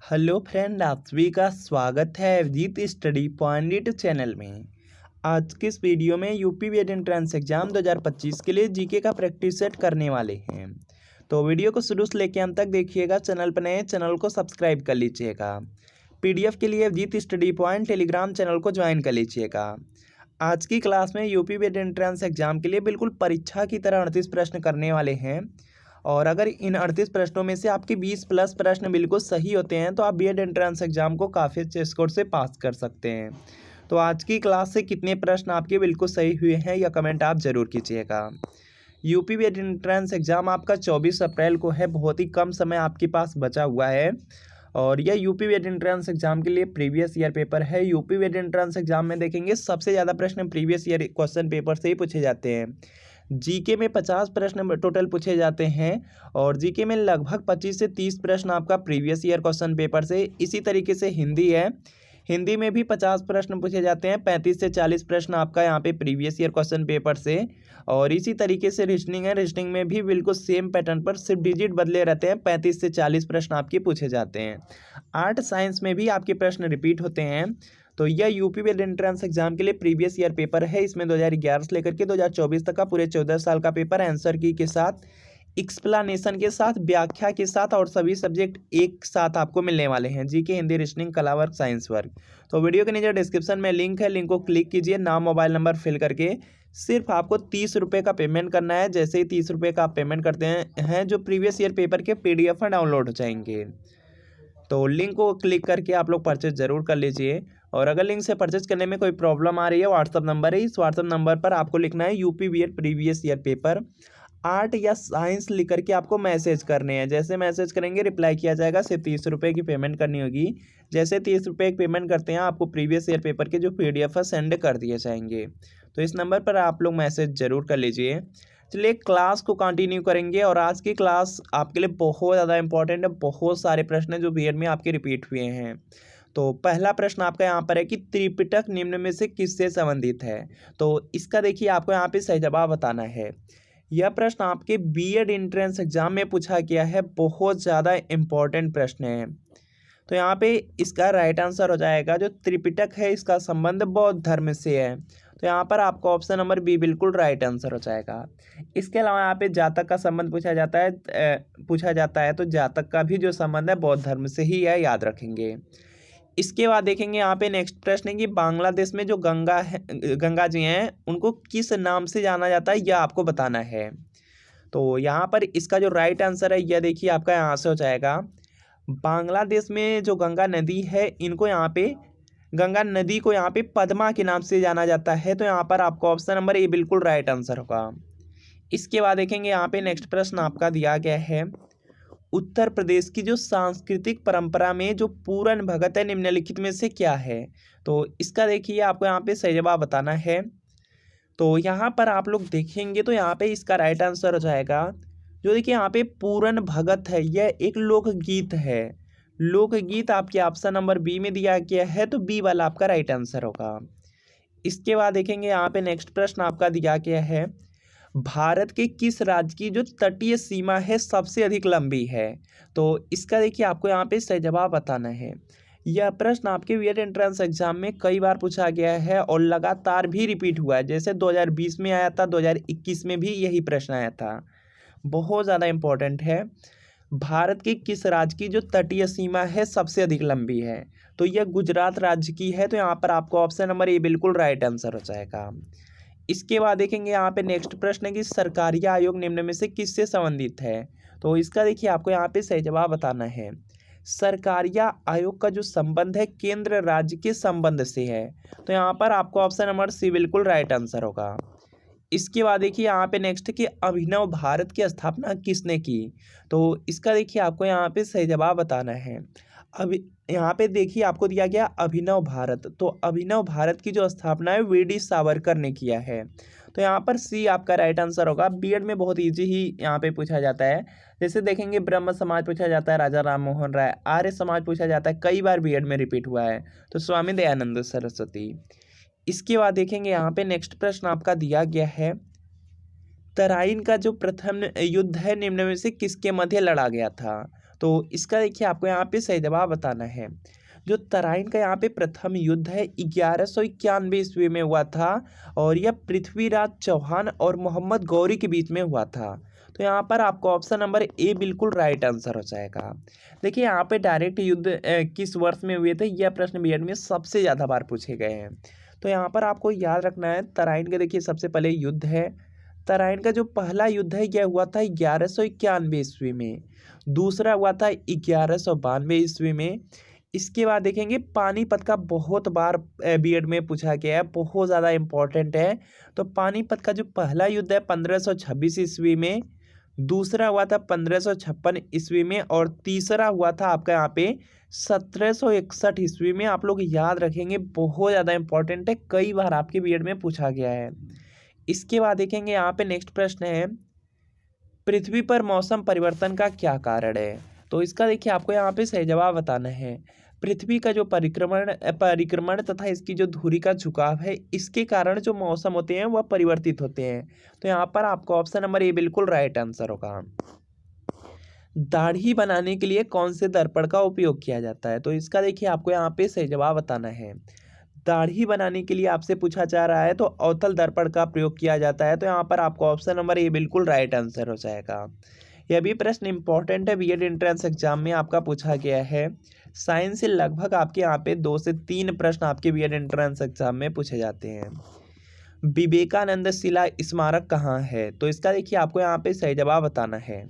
Hello friend, आप सभी का स्वागत है अभिजीत स्टडी पॉइंट चैनल में। आज के इस वीडियो में यूपी बीएड एंट्रेंस एग्जाम 2025 के लिए जीके का प्रैक्टिस सेट करने वाले हैं। तो वीडियो को शुरू से लेकर अंत तक देखिएगा। चैनल पर नए चैनल को सब्सक्राइब कर लीजिएगा। पीडीएफ के लिए Abhijeet study point Telegram channel को ज्वाइन कर लीजिएगा। आज की क्लास में यूपी बीएड एंट्रेंस एग्जाम के लिए बिल्कुल परीक्षा की तरह 38 प्रश्न करने वाले हैं। और अगर इन 38 प्रश्नों में से आपके 20 प्लस प्रश्न बिल्कुल सही होते हैं तो आप बीएड एंट्रेंस एग्जाम को काफ़ी अच्छे स्कोर से पास कर सकते हैं। तो आज की क्लास से कितने प्रश्न आपके बिल्कुल सही हुए हैं या कमेंट आप ज़रूर कीजिएगा। यूपी बीएड एंट्रेंस एग्जाम आपका 24 अप्रैल को है। बहुत ही कम समय आपके पास बचा हुआ है। और यह यूपी बीएड एंट्रेंस एग्जाम के लिए प्रीवियस ईयर पेपर है। यूपी बीएड एंट्रेंस एग्जाम में देखेंगे सबसे ज़्यादा प्रश्न प्रीवियस ईयर क्वेश्चन पेपर से ही पूछे जाते हैं। जीके में 50 प्रश्न टोटल पूछे जाते हैं और जीके में लगभग 25 से 30 प्रश्न आपका प्रीवियस ईयर क्वेश्चन पेपर से। इसी तरीके से हिंदी है, हिंदी में भी 50 प्रश्न पूछे जाते हैं। 35 से 40 प्रश्न आपका यहाँ पे प्रीवियस ईयर क्वेश्चन पेपर से। और इसी तरीके से रीजनिंग है, रीजनिंग में भी बिल्कुल सेम पैटर्न पर सिर्फ डिजिट बदले रहते हैं। 35 से 40 प्रश्न आपके पूछे जाते हैं। आर्ट साइंस में भी आपके प्रश्न रिपीट होते हैं। तो यह यूपी बीएड एंट्रेंस एग्जाम के लिए प्रीवियस ईयर पेपर है। इसमें 2011 से लेकर के 2024 तक का पूरे 14 साल का पेपर आंसर की के साथ, एक्सप्लेनेशन के साथ, व्याख्या के साथ और सभी सब्जेक्ट एक साथ आपको मिलने वाले हैं। जीके, हिंदी, रीजनिंग, कला वर्ग, साइंस वर्ग। तो वीडियो के नीचे डिस्क्रिप्शन में लिंक है, लिंक को क्लिक कीजिए। नाम, मोबाइल नंबर फिल करके सिर्फ आपको 30 रुपये का पेमेंट करना है। जैसे ही 30 रुपये का आप पेमेंट करते हैं जो प्रीवियस ईयर पेपर के PDF डाउनलोड हो जाएंगे। तो लिंक को क्लिक करके आप लोग परचेज ज़रूर कर लीजिए। और अगर लिंक से परचेज करने में कोई प्रॉब्लम आ रही है, व्हाट्सअप नंबर है, इस व्हाट्सअप नंबर पर आपको लिखना है UP BEd previous year paper art या साइंस लिख करके आपको मैसेज करने हैं। जैसे मैसेज करेंगे रिप्लाई किया जाएगा। सिर्फ 30 रुपये की पेमेंट करनी होगी। जैसे 30 रुपये की पेमेंट करते हैं आपको प्रीवियस ईयर पेपर के जो PDF है सेंड कर दिए जाएंगे। तो इस नंबर पर आप लोग मैसेज ज़रूर कर लीजिए। चलिए क्लास को कंटिन्यू करेंगे। और आज की क्लास आपके लिए बहुत ज़्यादा इंपॉर्टेंट है। बहुत सारे प्रश्न जो बीएड में आपके रिपीट हुए हैं। तो पहला प्रश्न आपका यहाँ पर है कि त्रिपिटक निम्न में से किससे संबंधित है। तो इसका देखिए आपको यहाँ पे सही जवाब बताना है। यह प्रश्न आपके बीएड एंट्रेंस एग्जाम में पूछा गया है। बहुत ज़्यादा इंपॉर्टेंट प्रश्न है। तो यहाँ पे इसका राइट आंसर हो जाएगा जो त्रिपिटक है इसका संबंध बौद्ध धर्म से है। तो यहाँ पर आपका ऑप्शन नंबर बी बिल्कुल राइट आंसर हो जाएगा। इसके अलावा यहाँ पे जातक का संबंध पूछा जाता है तो जातक का भी जो संबंध है बौद्ध धर्म से ही है, याद रखेंगे। इसके बाद देखेंगे यहाँ पे नेक्स्ट प्रश्न है कि बांग्लादेश में जो गंगा जी हैं उनको किस नाम से जाना जाता है, यह आपको बताना है। तो यहाँ पर इसका जो राइट आंसर है यह देखिए आपका यहाँ से हो जाएगा। बांग्लादेश में जो गंगा नदी है इनको यहाँ पे गंगा नदी को यहाँ पे पद्मा के नाम से जाना जाता है। तो यहाँ पर आपका ऑप्शन नंबर ए बिल्कुल राइट आंसर होगा। इसके बाद देखेंगे यहाँ पे नेक्स्ट प्रश्न आपका दिया गया है उत्तर प्रदेश की जो सांस्कृतिक परंपरा में जो पूरन भगत है निम्नलिखित में से क्या है। तो इसका देखिए आपको यहाँ पे सही जवाब बताना है। तो यहाँ पर आप लोग देखेंगे तो यहाँ पे इसका राइट आंसर हो जाएगा जो देखिए यहाँ पे पूरन भगत है, यह एक लोकगीत है। लोकगीत आपके ऑप्शन नंबर बी में दिया गया है तो बी वाला आपका राइट आंसर होगा। इसके बाद देखेंगे यहाँ पे नेक्स्ट प्रश्न आपका दिया गया है भारत के किस राज्य की जो तटीय सीमा है सबसे अधिक लंबी है। तो इसका देखिए आपको यहाँ पे सही जवाब बताना है। यह प्रश्न आपके बीएड एंट्रेंस एग्जाम में कई बार पूछा गया है और लगातार भी रिपीट हुआ है। जैसे 2020 में आया था, 2021 में भी यही प्रश्न आया था। बहुत ज़्यादा इम्पोर्टेंट है। भारत के किस राज्य की जो तटीय सीमा है सबसे अधिक लंबी है। तो यह गुजरात राज्य की है। तो यहाँ पर आपको ऑप्शन नंबर ए बिल्कुल राइट आंसर हो जाएगा। इसके बाद देखेंगे यहाँ पे नेक्स्ट प्रश्न है कि सरकारी आयोग निम्न में से किससे संबंधित है। तो इसका देखिए आपको यहाँ पे सही जवाब बताना है। सरकारिया आयोग का जो संबंध है केंद्र राज्य के संबंध से है। तो यहाँ पर आपको ऑप्शन नंबर सी बिल्कुल राइट आंसर होगा। इसके बाद देखिए यहाँ पे नेक्स्ट कि अभिनव भारत की स्थापना किसने की। तो इसका देखिए आपको यहाँ पे सही जवाब बताना है। अब यहाँ पे देखिए आपको दिया गया अभिनव भारत। तो अभिनव भारत की जो स्थापना है वीडी सावरकर ने किया है। तो यहाँ पर सी आपका राइट आंसर होगा। बीएड में बहुत इजी ही यहाँ पे पूछा जाता है। जैसे देखेंगे ब्रह्म समाज पूछा जाता है, राजा राम मोहन राय। आर्य समाज पूछा जाता है, कई बार बीएड में रिपीट हुआ है तो स्वामी दयानंद सरस्वती। इसके बाद देखेंगे यहाँ पे नेक्स्ट प्रश्न आपका दिया गया है तराइन का जो प्रथम युद्ध है निम्न में से किसके मध्य लड़ा गया था। तो इसका देखिए आपको यहाँ पे सही जवाब बताना है। जो तराइन का यहाँ पे प्रथम युद्ध है 1191 ईस्वी में हुआ था और यह पृथ्वीराज चौहान और मोहम्मद गौरी के बीच में हुआ था। तो यहाँ पर आपको ऑप्शन नंबर ए बिल्कुल राइट आंसर हो जाएगा। देखिए यहाँ पे डायरेक्ट युद्ध किस वर्ष में हुए थे, यह प्रश्न बीएड में सबसे ज़्यादा बार पूछे गए हैं। तो यहाँ पर आपको याद रखना है तराइन का देखिए सबसे पहले युद्ध है। तराइन का जो पहला युद्ध है यह हुआ था 1191 ईस्वी में, दूसरा हुआ था 1192 ईस्वी में। इसके बाद देखेंगे पानीपत का बहुत बार बीएड में पूछा गया है, बहुत ज़्यादा इम्पोर्टेंट है। तो पानीपत का जो पहला युद्ध है 1526 ईस्वी में, दूसरा हुआ था 1556 ईस्वी में और तीसरा हुआ था आपका यहाँ पे 1761 ईस्वी में। आप लोग याद रखेंगे, बहुत ज़्यादा इंपॉर्टेंट है, कई बार आपके बीएड में पूछा गया है। इसके बाद देखेंगे यहाँ पे नेक्स्ट प्रश्न है, पृथ्वी पर मौसम परिवर्तन का क्या कारण है। तो इसका देखिए आपको यहाँ पे सही जवाब बताना है। पृथ्वी का जो परिक्रमण तथा इसकी जो धुरी का झुकाव है, इसके कारण जो मौसम होते हैं वह परिवर्तित होते हैं। तो यहाँ पर आपको ऑप्शन नंबर ए बिल्कुल राइट आंसर होगा। दाढ़ी बनाने के लिए कौन से दर्पण का उपयोग किया जाता है। तो इसका देखिए आपको यहाँ पे सही जवाब बताना है। दाढ़ी बनाने के लिए आपसे पूछा जा रहा है तो अवतल दर्पण का प्रयोग किया जाता है। तो यहाँ पर आपको ऑप्शन नंबर ए बिल्कुल राइट आंसर हो जाएगा। यह भी प्रश्न इंपॉर्टेंट है, बीएड एंट्रेंस एग्जाम में आपका पूछा गया है। साइंस से लगभग आपके यहाँ पे 2 से 3 प्रश्न आपके बीएड एंट्रेंस एग्जाम में पूछे जाते हैं। विवेकानंद शिला स्मारक कहाँ है। तो इसका देखिए आपको यहाँ पे सही जवाब बताना है।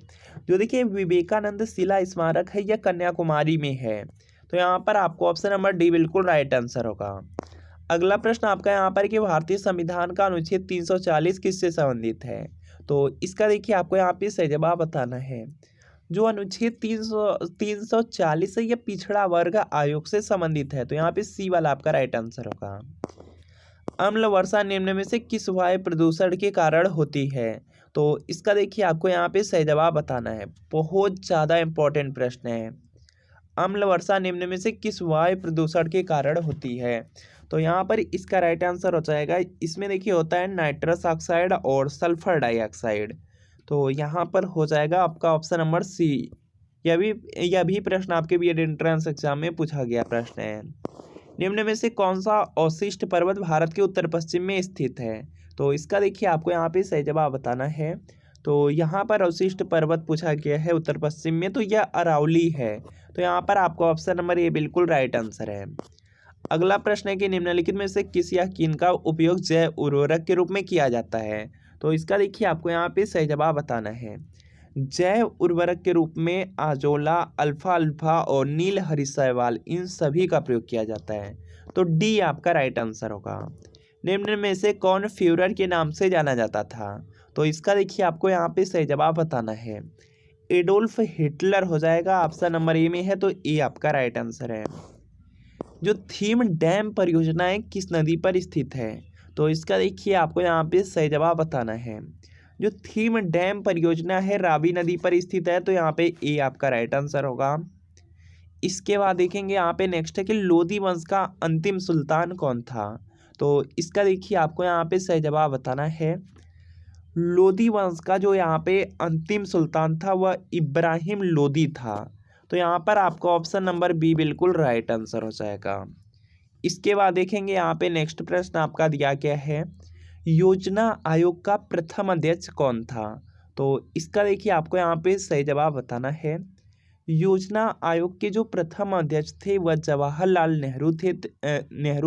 जो देखिए विवेकानंद शिला स्मारक है यह कन्याकुमारी में है। तो यहाँ पर आपको ऑप्शन नंबर डी बिल्कुल राइट आंसर होगा। अगला प्रश्न आपका यहाँ पर कि भारतीय संविधान का अनुच्छेद 340 किससे संबंधित है। तो इसका देखिए आपको यहाँ पे सही जवाब बताना है। जो अनुच्छेद 340 है यह पिछड़ा वर्ग आयोग से संबंधित है। तो यहाँ पे सी वाला आपका राइट आंसर होगा। अम्ल वर्षा निम्न में से किस वायु प्रदूषण के कारण होती है। तो इसका देखिए आपको यहाँ पे सही जवाब बताना है। बहुत ज़्यादा इंपॉर्टेंट प्रश्न है। अम्ल वर्षा निम्न में से किस वायु प्रदूषण के कारण होती है। तो यहाँ पर इसका राइट आंसर हो जाएगा, इसमें देखिए होता है नाइट्रस ऑक्साइड और सल्फर डाइऑक्साइड। तो यहाँ पर हो जाएगा आपका ऑप्शन नंबर सी। यह भी प्रश्न आपके बीएड एंट्रेंस एग्जाम में पूछा गया प्रश्न है। निम्न में से कौन सा अवशिष्ट पर्वत भारत के उत्तर पश्चिम में स्थित है। तो इसका देखिए आपको यहाँ पे सही जवाब बताना है। तो यहाँ पर अवशिष्ट पर्वत पूछा गया है उत्तर पश्चिम में, तो यह अरावली है। तो यहाँ पर आपको ऑप्शन नंबर ए बिल्कुल राइट आंसर है। अगला प्रश्न है कि निम्नलिखित में से किस या किन का उपयोग जैव उर्वरक के रूप में किया जाता है। तो इसका देखिए आपको यहाँ पे सही जवाब बताना है। जैव उर्वरक के रूप में आजोला, अल्फा अल्फा और नील हरी शैवाल, इन सभी का प्रयोग किया जाता है। तो डी आपका राइट आंसर होगा। निम्न में से कौन फ्यूरर के नाम से जाना जाता था। तो इसका देखिए आपको यहाँ पे सही जवाब बताना है। एडोल्फ हिटलर हो जाएगा, ऑप्शन नंबर ए में है, तो ए आपका राइट आंसर है। जो थीम डैम परियोजना है किस नदी पर स्थित है। तो इसका देखिए आपको यहाँ पे सही जवाब बताना है। जो थीम डैम परियोजना है रावी नदी पर स्थित है। तो यहाँ पे ए आपका राइट आंसर होगा। इसके बाद देखेंगे यहाँ पे नेक्स्ट है कि लोदी वंश का अंतिम सुल्तान कौन था। तो इसका देखिए आपको यहाँ पे सही जवाब बताना है। लोदी वंश का जो यहाँ पे अंतिम सुल्तान था वह इब्राहिम लोदी था। तो यहाँ पर आपको ऑप्शन नंबर बी बिल्कुल राइट आंसर हो जाएगा। इसके बाद देखेंगे यहाँ पे नेक्स्ट प्रश्न आपका दिया गया है, योजना आयोग का प्रथम अध्यक्ष कौन था। तो इसका देखिए आपको यहाँ पे सही जवाब बताना है। योजना आयोग के जो प्रथम अध्यक्ष थे वह जवाहरलाल नेहरू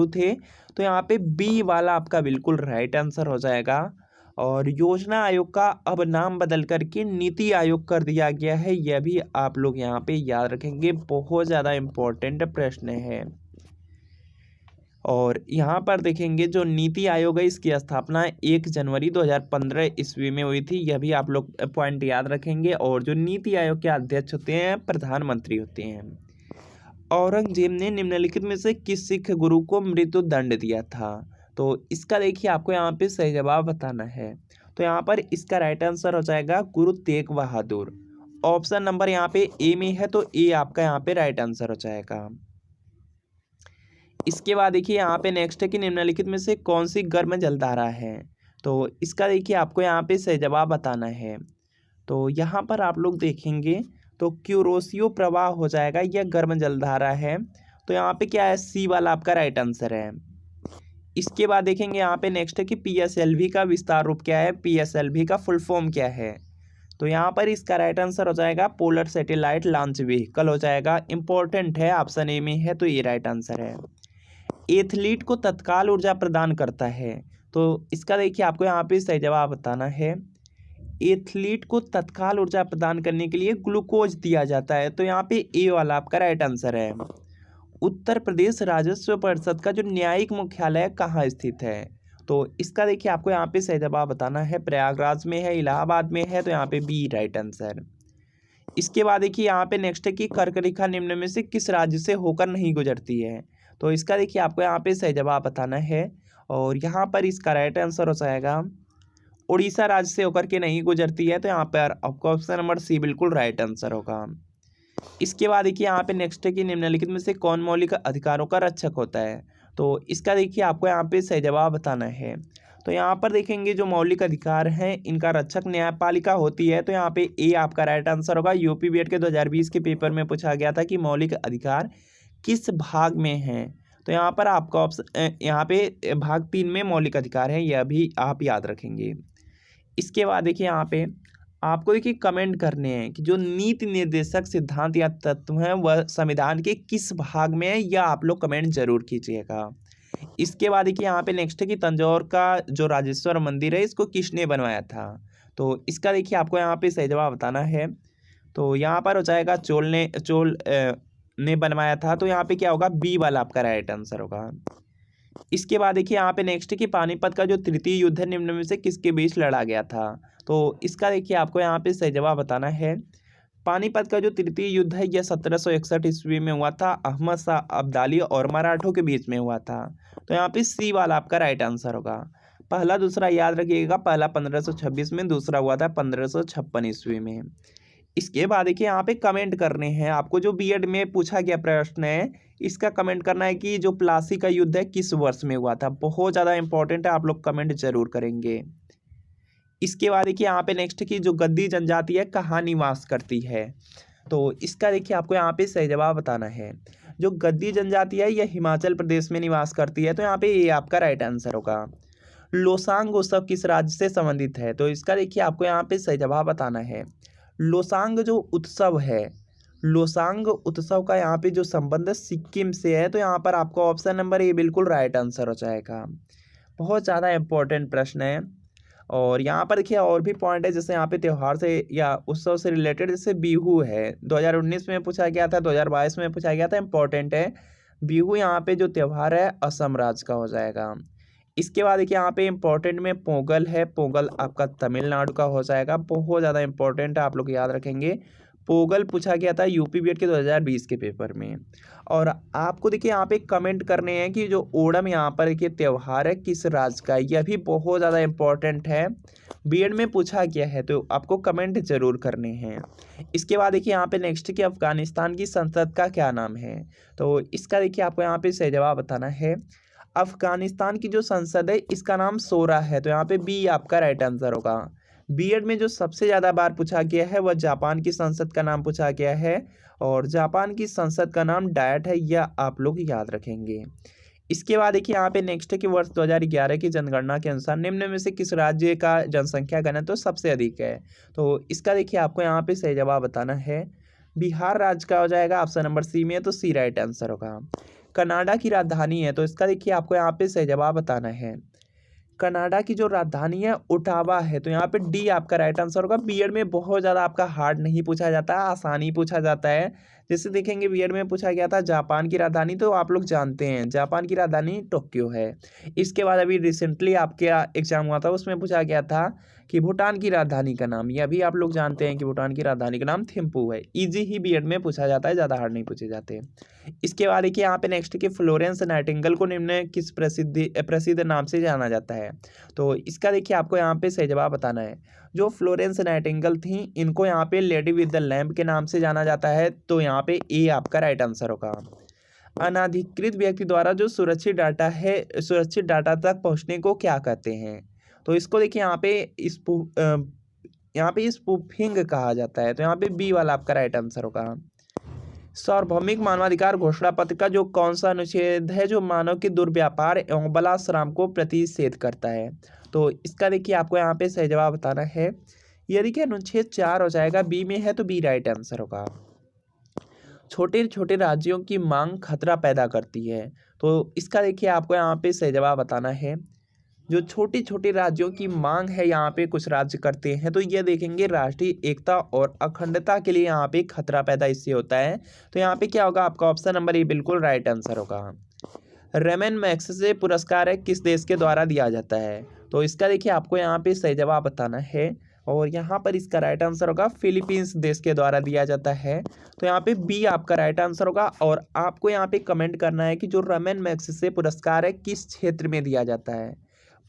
थे। तो यहाँ पे बी वाला आपका बिल्कुल राइट आंसर हो जाएगा। और योजना आयोग का अब नाम बदल करके नीति आयोग कर दिया गया है, यह भी आप लोग यहाँ पे याद रखेंगे, बहुत ज़्यादा इम्पोर्टेंट प्रश्न है। और यहाँ पर देखेंगे जो नीति आयोग है इसकी स्थापना 1 जनवरी 2015 ईस्वी में हुई थी, यह भी आप लोग पॉइंट याद रखेंगे। और जो नीति आयोग के अध्यक्ष होते हैं प्रधानमंत्री होते हैं। औरंगजेब ने निम्नलिखित में से किस सिख गुरु को मृत्यु दंड दिया था। तो इसका देखिए आपको यहाँ पे सही जवाब बताना है। तो यहाँ पर इसका राइट आंसर हो जाएगा गुरु तेग बहादुर। ऑप्शन नंबर यहाँ पे ए में है, तो ए आपका यहाँ पे राइट आंसर हो जाएगा। इसके बाद देखिए यहाँ पे नेक्स्ट है कि निम्नलिखित में से कौन सी गर्म जलधारा है। तो इसका देखिए आपको यहाँ पे सही जवाब बताना है। तो यहाँ पर आप लोग देखेंगे तो क्यूरोसियो प्रवाह हो जाएगा, यह गर्म जलधारा है। तो यहाँ पे क्या है, सी वाला आपका राइट आंसर है। इसके बाद देखेंगे यहाँ पे नेक्स्ट है कि पीएसएलवी का विस्तार रूप क्या है, पीएसएलवी का फुल फॉर्म क्या है। तो यहाँ पर इसका राइट आंसर हो जाएगा पोलर सैटेलाइट लॉन्च व्हीकल हो जाएगा। इंपॉर्टेंट है, ऑप्शन ए में है, तो ये राइट आंसर है। एथलीट को तत्काल ऊर्जा प्रदान करता है, तो इसका देखिए आपको यहाँ पे सही जवाब बताना है। एथलीट को तत्काल ऊर्जा प्रदान करने के लिए ग्लूकोज दिया जाता है, तो यहाँ पे ए वाला आपका राइट आंसर है। उत्तर प्रदेश राजस्व परिषद का जो न्यायिक मुख्यालय कहाँ स्थित है, तो इसका देखिए आपको यहाँ पे सही जवाब बताना है। प्रयागराज में है, इलाहाबाद में है, तो यहाँ पे बी राइट आंसर। इसके बाद देखिए यहाँ पे नेक्स्ट है कि कर्क रेखा निम्न में से किस राज्य से होकर नहीं गुजरती है, तो इसका देखिए आपको यहाँ पे सही जवाब बताना है। और यहाँ पर इसका राइट आंसर हो जाएगा उड़ीसा राज्य से होकर के नहीं गुजरती है, तो यहाँ पर आपका ऑप्शन नंबर सी बिल्कुल राइट आंसर होगा। इसके बाद देखिए यहाँ पे नेक्स्ट है कि निम्नलिखित में से कौन मौलिक अधिकारों का रक्षक होता है, तो इसका देखिए आपको यहाँ पे सही जवाब बताना है। तो यहाँ पर देखेंगे जो मौलिक अधिकार हैं इनका रक्षक न्यायपालिका होती है, तो यहाँ पे ए आपका राइट आंसर होगा। यूपी बीएड के 2020 के पेपर में पूछा गया था कि मौलिक अधिकार किस भाग में हैं, तो यहाँ पर आपका ऑप्शन यहाँ पे भाग 3 में मौलिक अधिकार है, यह भी आप याद रखेंगे। इसके बाद देखिए यहाँ पे आपको देखिए कमेंट करने हैं कि जो नीति निर्देशक सिद्धांत या तत्व हैं वह संविधान के किस भाग में है, या आप लोग कमेंट जरूर कीजिएगा। इसके बाद देखिए यहाँ पे नेक्स्ट है कि तंजौर का जो राजेश्वर मंदिर है इसको किसने बनवाया था, तो इसका देखिए आपको यहाँ पे सही जवाब बताना है। तो यहाँ पर हो जाएगा चोल ने बनवाया था, तो यहाँ पे क्या होगा, बी वाला आपका राइट आंसर होगा। इसके बाद देखिए यहाँ पे नेक्स्ट है कि पानीपत का जो तृतीय युद्ध है निम्न में से किसके बीच लड़ा गया था, तो इसका देखिए आपको यहाँ पे सही जवाब बताना है। पानीपत का जो तृतीय युद्ध है यह 1761 ईस्वी में हुआ था, अहमद शाह अब्दाली और मराठों के बीच में हुआ था, तो यहाँ पे सी वाला आपका राइट आंसर होगा। पहला दूसरा याद रखिएगा, पहला 1526 में, दूसरा हुआ था 1556 ईस्वी में। इसके बाद देखिए यहाँ पे कमेंट करने हैं आपको, जो बीएड में पूछा गया प्रश्न है इसका कमेंट करना है कि जो प्लासी का युद्ध है किस वर्ष में हुआ था। बहुत ज़्यादा इंपॉर्टेंट है, आप लोग कमेंट जरूर करेंगे। इसके बाद देखिए यहाँ पे नेक्स्ट की जो गद्दी जनजाति है कहाँ निवास करती है, तो इसका देखिए आपको यहाँ पे सही जवाब बताना है। जो गद्दी जनजाति है यह हिमाचल प्रदेश में निवास करती है, तो यहाँ पे ये आपका राइट आंसर होगा। लोसांग उत्सव किस राज्य से संबंधित है, तो इसका देखिए आपको यहाँ पे सही जवाब बताना है। लोसांग जो उत्सव है, लोसांग उत्सव का यहाँ पे जो संबंध सिक्किम से है, तो यहाँ पर आपका ऑप्शन नंबर ए बिल्कुल राइट आंसर हो जाएगा। बहुत ज़्यादा इंपॉर्टेंट प्रश्न है। और यहाँ पर देखिए और भी पॉइंट है, जैसे यहाँ पे त्यौहार से या उत्सव से रिलेटेड, जैसे बिहू है 2019 में पूछा गया था, 2022 में पूछा गया था, इंपॉर्टेंट है। बिहू यहाँ पे जो त्यौहार है असम राज्य का हो जाएगा। इसके बाद देखिए यहाँ पे इंपॉर्टेंट में पोंगल है, पोंगल आपका तमिलनाडु का हो जाएगा। बहुत ज़्यादा इंपॉर्टेंट है, आप लोग याद रखेंगे। पोंगल पूछा गया था यूपी बीएड के 2020 के पेपर में। और आपको देखिए यहाँ पे कमेंट करने हैं कि जो ओणम यहाँ पर देखिए त्यौहार है किस राज्य का, यह भी बहुत ज़्यादा इंपॉर्टेंट है, बीएड में पूछा गया है, तो आपको कमेंट जरूर करने हैं। इसके बाद देखिए यहाँ पे नेक्स्ट कि अफगानिस्तान की संसद का क्या नाम है, तो इसका देखिए आपको यहाँ पे सही जवाब बताना है। अफगानिस्तान की जो संसद है इसका नाम शोरा है, तो यहाँ पे बी आपका राइट आंसर होगा। बीएड में जो सबसे ज़्यादा बार पूछा गया है वह जापान की संसद का नाम पूछा गया है, और जापान की संसद का नाम डायट है, यह आप लोग याद रखेंगे। इसके बाद देखिए यहाँ पे नेक्स्ट है कि वर्ष 2011 की जनगणना के अनुसार निम्न में से किस राज्य का जनसंख्या घनत्व सबसे अधिक है, तो इसका देखिए आपको यहाँ पे सही जवाब बताना है। बिहार राज्य का हो जाएगा, ऑप्शन नंबर सी में है, तो सी राइट आंसर होगा। कनाडा की राजधानी है, तो इसका देखिए आपको यहाँ पे सही जवाब बताना है। कनाडा की जो राजधानी है ओटावा है, तो यहाँ पे डी आपका राइट आंसर होगा। बीएड में बहुत ज़्यादा आपका हार्ड नहीं पूछा जाता है, आसानी पूछा जाता है। जैसे देखेंगे बीएड में पूछा गया था जापान की राजधानी, तो आप लोग जानते हैं जापान की राजधानी टोक्यो है। इसके बाद अभी रिसेंटली आपके एग्जाम हुआ था, उसमें पूछा गया था कि भूटान की राजधानी का नाम, यह भी आप लोग जानते हैं कि भूटान की राजधानी का नाम थिम्पू है। इजी ही बीएड में पूछा जाता है, ज़्यादा हार्ड नहीं पूछे जाते। इसके बाद देखिए यहाँ पे नेक्स्ट कि फ्लोरेंस नाइटिंगेल को निम्न किस प्रसिद्ध नाम से जाना जाता है, तो इसका देखिए आपको यहाँ पे सही जवाब बताना है। जो फ्लोरेंस नाइटिंगेल थी इनको यहाँ पे लेडी विद द लैम्प के नाम से जाना जाता है, तो यहाँ पे ए आपका राइट आंसर होगा। अनाधिकृत व्यक्ति द्वारा जो सुरक्षित डाटा है, सुरक्षित डाटा तक पहुँचने को क्या कहते हैं, तो इसको देखिए यहाँ पे यहाँ पे स्पूफिंग कहा जाता है। तो यहाँ पे बी वाला आपका राइट आंसर होगा। सार्वभौमिक मानवाधिकार घोषणा पत्र का जो कौन सा अनुच्छेद है जो मानव के दुर्व्यापार एवं बलात्संग को प्रतिषेध करता है? तो इसका देखिए आपको यहाँ पे सही जवाब बताना है। यदि कि अनुच्छेद 4 हो जाएगा, बी में है तो बी राइट आंसर होगा। छोटे छोटे राज्यों की मांग खतरा पैदा करती है, तो इसका देखिए आपको यहाँ पे सही जवाब बताना है। जो छोटे छोटे राज्यों की मांग है यहाँ पे कुछ राज्य करते हैं, तो ये देखेंगे राष्ट्रीय एकता और अखंडता के लिए यहाँ पे खतरा पैदा इससे होता है। तो यहाँ पे क्या होगा आपका ऑप्शन नंबर ए बिल्कुल राइट आंसर होगा। रेमन मैग्सेसे पुरस्कार है किस देश के द्वारा दिया जाता है? तो इसका देखिए आपको यहाँ पे सही जवाब बताना है और यहाँ पर इसका राइट आंसर होगा फिलीपींस देश के द्वारा दिया जाता है। तो यहाँ पे बी आपका राइट आंसर होगा और आपको यहाँ पे कमेंट करना है कि जो रेमन मैग्सेसे पुरस्कार है किस क्षेत्र में दिया जाता है।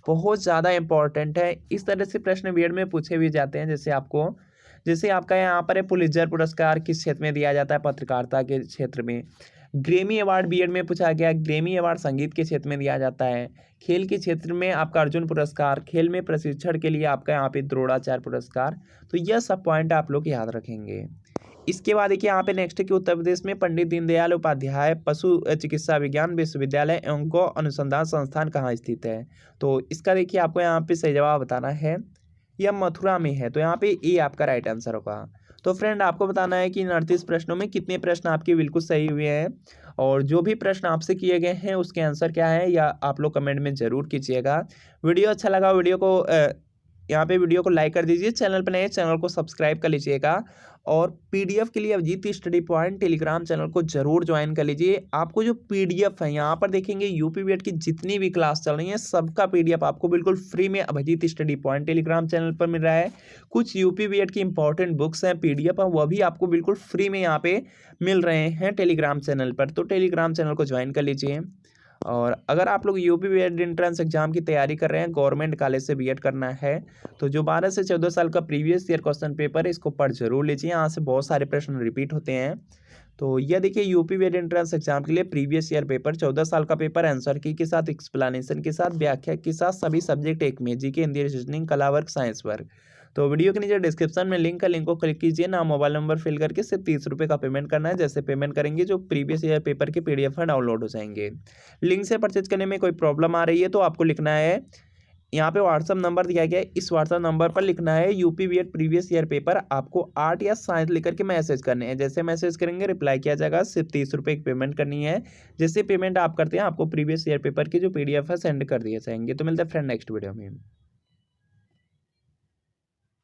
बहुत ज़्यादा इंपॉर्टेंट है। इस तरह से प्रश्न बीएड में पूछे भी जाते हैं। जैसे आपका यहाँ पर है पुलित्जर पुरस्कार किस क्षेत्र में दिया जाता है? पत्रकारिता के क्षेत्र में। ग्रैमी अवार्ड बीएड में पूछा गया, ग्रैमी अवार्ड संगीत के क्षेत्र में दिया जाता है। खेल के क्षेत्र में आपका अर्जुन पुरस्कार, खेल में प्रशिक्षण के लिए आपका यहाँ पे द्रोणाचार्य पुरस्कार। तो यह सब पॉइंट आप लोग याद रखेंगे। इसके बाद देखिए यहाँ पे नेक्स्ट कि उत्तर प्रदेश में पंडित दीनदयाल उपाध्याय पशु चिकित्सा विज्ञान विश्वविद्यालय एवं गौ अनुसंधान संस्थान कहाँ स्थित है? तो इसका देखिए आपको यहाँ पे सही जवाब बताना है। यह मथुरा में है। तो यहाँ पे ए आपका राइट आंसर होगा। तो फ्रेंड आपको बताना है कि इन 38 प्रश्नों में कितने प्रश्न आपके बिल्कुल सही हुए हैं और जो भी प्रश्न आपसे किए गए हैं उसके आंसर क्या है या आप लोग कमेंट में ज़रूर कीजिएगा। वीडियो अच्छा लगा यहाँ पे वीडियो को लाइक कर दीजिए। चैनल पर नए चैनल को सब्सक्राइब कर लीजिएगा और पीडीएफ के लिए Abhijeet study point Telegram channel को जरूर ज्वाइन कर लीजिए। आपको जो पीडीएफ है यहाँ पर देखेंगे यूपी बीएड की जितनी भी क्लास चल रही है सबका पीडीएफ आपको बिल्कुल फ्री में Abhijeet study point Telegram channel पर मिल रहा है। कुछ यूपी बीएड की इंपॉर्टेंट बुक्स हैं पीडीएफ है वह भी आपको बिल्कुल फ्री में यहाँ पे मिल रहे हैं टेलीग्राम चैनल पर। तो टेलीग्राम चैनल को ज्वाइन कर लीजिए। और अगर आप लोग यूपी बीएड एंट्रेंस एग्जाम की तैयारी कर रहे हैं, गवर्नमेंट कॉलेज से बीएड करना है, तो जो 12 से 14 साल का प्रीवियस ईयर क्वेश्चन पेपर है इसको पढ़ जरूर लीजिए। यहाँ से बहुत सारे प्रश्न रिपीट होते हैं। तो यह देखिए यूपी बीएड एंट्रेंस एग्जाम के लिए प्रीवियस ईयर पेपर 14 साल का पेपर आंसर की के साथ एक्सप्लेनेशन के साथ व्याख्या के साथ सभी सब्जेक्ट एक में जीके हिंदी रीजनिंग कला वर्ग साइंस वर्ग। तो वीडियो के नीचे डिस्क्रिप्शन में लिंक है, लिंक को क्लिक कीजिए। नाम मोबाइल नंबर फिल करके सिर्फ 30 रुपये का पेमेंट करना है। जैसे पेमेंट करेंगे जो प्रीवियस ईयर पेपर के पीडीएफ है डाउनलोड हो जाएंगे। लिंक से परचेज करने में कोई प्रॉब्लम आ रही है तो आपको लिखना है, यहाँ पे व्हाट्सअप नंबर दिया गया है, इस व्हाट्सअप नंबर पर लिखना है UP BEd previous year paper. आपको आर्ट या साइंस लिख करके मैसेज करने हैं। जैसे मैसेज करेंगे रिप्लाई किया जाएगा। सिर्फ 30 रुपये की पेमेंट करनी है। जैसे पेमेंट आप करते हैं आपको प्रीवियस ईयर पेपर की जो पीडीएफ है सेंड कर दिए जाएंगे। तो मिलते हैं फ्रेंड नेक्स्ट वीडियो में।